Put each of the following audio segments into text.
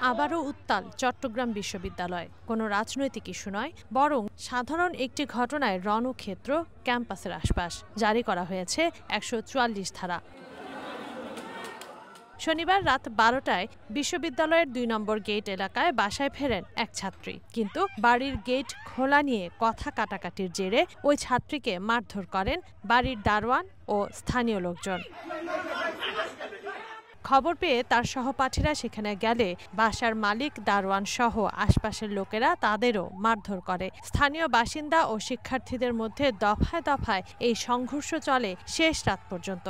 আবারও উত্তাল চট্টগ্রাম বিশ্ববিদ্যালয়। কোনো রাজনৈতিক ইস্যু নয়, বরং সাধারণ একটি ঘটনায় রণক্ষেত্র ক্যাম্পাসের আশপাশ। জারি করা হয়েছে ১৪৪ ধারা। শনিবার রাত ১২টায় বিশ্ববিদ্যালয়ের ২ নম্বর গেট এলাকায় বাসায় ফেরেন এক ছাত্রী, কিন্তু বাড়ির গেট খোলা নিয়ে কথা কাটাকাটির জেরে ওই ছাত্রীকে মারধর করেন বাড়ির দারোয়ান ও স্থানীয় লোকজন। খবর পেয়ে তার সহপাঠীরা সেখানে গেলে বাসার মালিক, দারোয়ান সহ আশপাশের লোকেরা তাদেরও মারধর করে। স্থানীয় বাসিন্দা ও শিক্ষার্থীদের মধ্যে দফায় দফায় এই সংঘর্ষ চলে শেষ রাত পর্যন্ত।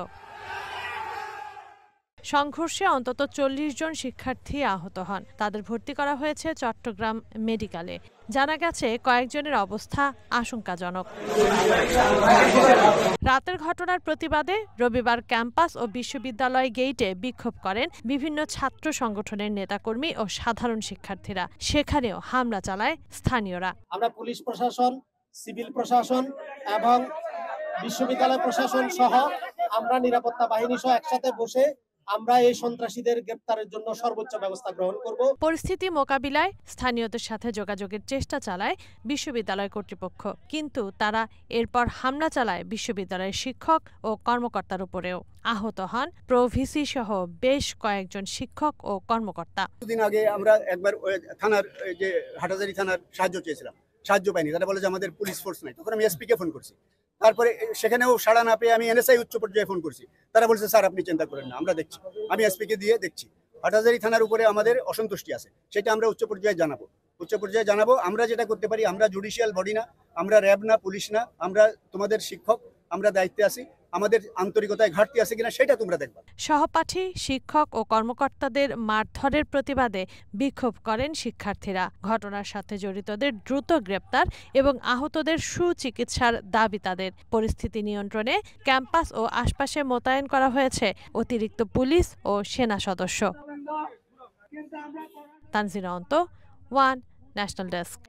সংঘর্ষে অন্তত ৪০ জন শিক্ষার্থী আহত হন। তাদের ভর্তি করা হয়েছে চট্টগ্রাম মেডিকেলে। জানা গেছে কয়েকজনের অবস্থা আশঙ্কাজনক। রাতের ঘটনার প্রতিবাদে রবিবার ক্যাম্পাস ও বিশ্ববিদ্যালয় গেইটে বিক্ষোভ করেন বিভিন্ন ছাত্র সংগঠনের নেতাকর্মী ও সাধারণ শিক্ষার্থীরা। সেখানেও হামলা চালায় স্থানীয়রা। আমরা পুলিশ প্রশাসন, সিভিল প্রশাসন এবং বিশ্ববিদ্যালয় প্রশাসন সহ আমরা নিরাপত্তা বাহিনী সহ একসাথে বসে আমরা এই সন্ত্রাসীদের গ্রেফতারের জন্য সর্বোচ্চ ব্যবস্থা গ্রহণ করব। পরিস্থিতি মোকাবিলায় স্থানীয়দের সাথে যোগাযোগের চেষ্টা চালায় বিশ্ববিদ্যালয় কর্তৃপক্ষ, কিন্তু তারা এরপর হামলা চালায় বিশ্ববিদ্যালয়ের শিক্ষক ও কর্মকর্তার উপরেও। আহত হন প্রভিসি সহ বেশ কয়েকজন শিক্ষক ও কর্মকর্তা। দুদিন আগে আমরা একবার থানার যে হাটাজারি থানার সাহায্য চেয়েছিলাম, সাহায্য পাইনি। তারা বলে যে আমাদের পুলিশ ফোর্স নাই। তখন আমি এসপি কে ফোন করছি। তারপরে সেখানেও সাড়া না পেয়ে আমি এনএসআই উচ্চ পর্যায়ে ফোন করছি। তারা বলছে স্যার আপনি চিন্তা করেন না, আমরা দেখছি। আমি এসপি কে দিয়ে দেখছি। হাটাজারি থানার উপরে আমাদের অসন্তুষ্টি আছে, সেটা আমরা উচ্চ পর্যায়ে জানাবো। আমরা যেটা করতে পারি, আমরা জুডিশিয়াল বডি না, আমরা র্যাব না, পুলিশ না, আমরা তোমাদের শিক্ষক, আমরা দায়িত্বে আছি। আমাদের আন্তরিকতায় ঘাটতি আছে কিনা সেটা তোমরা দেখবা। সহপাঠী, শিক্ষক ও কর্মকর্তাদের মারধরের প্রতিবাদে বিক্ষোভ করেন শিক্ষার্থীরা। ঘটনার সাথে জড়িতদের দ্রুত গ্রেপ্তার এবং আহতদের সুচিকিৎসার দাবি তাদের। পরিস্থিতি নিয়ন্ত্রণে ক্যাম্পাস ও আশপাশে মোতায়েন করা হয়েছে অতিরিক্ত পুলিশ ও সেনা সদস্য। তানজিনা অন্ত, ওয়ান ন্যাশনাল ডেস্ক।